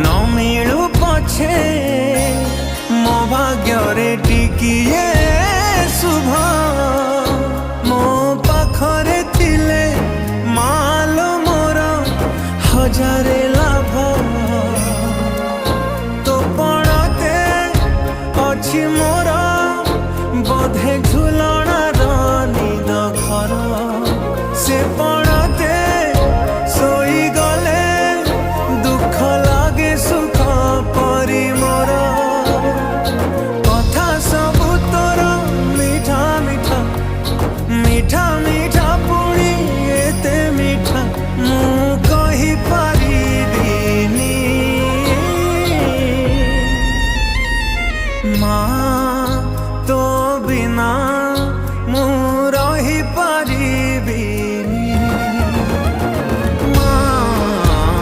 न मिलू पछे मो भाग्य टिकिए शुभ मो पाखरे थिले माल मोर हजारे लाभ तो पड़ते अच्छी मोर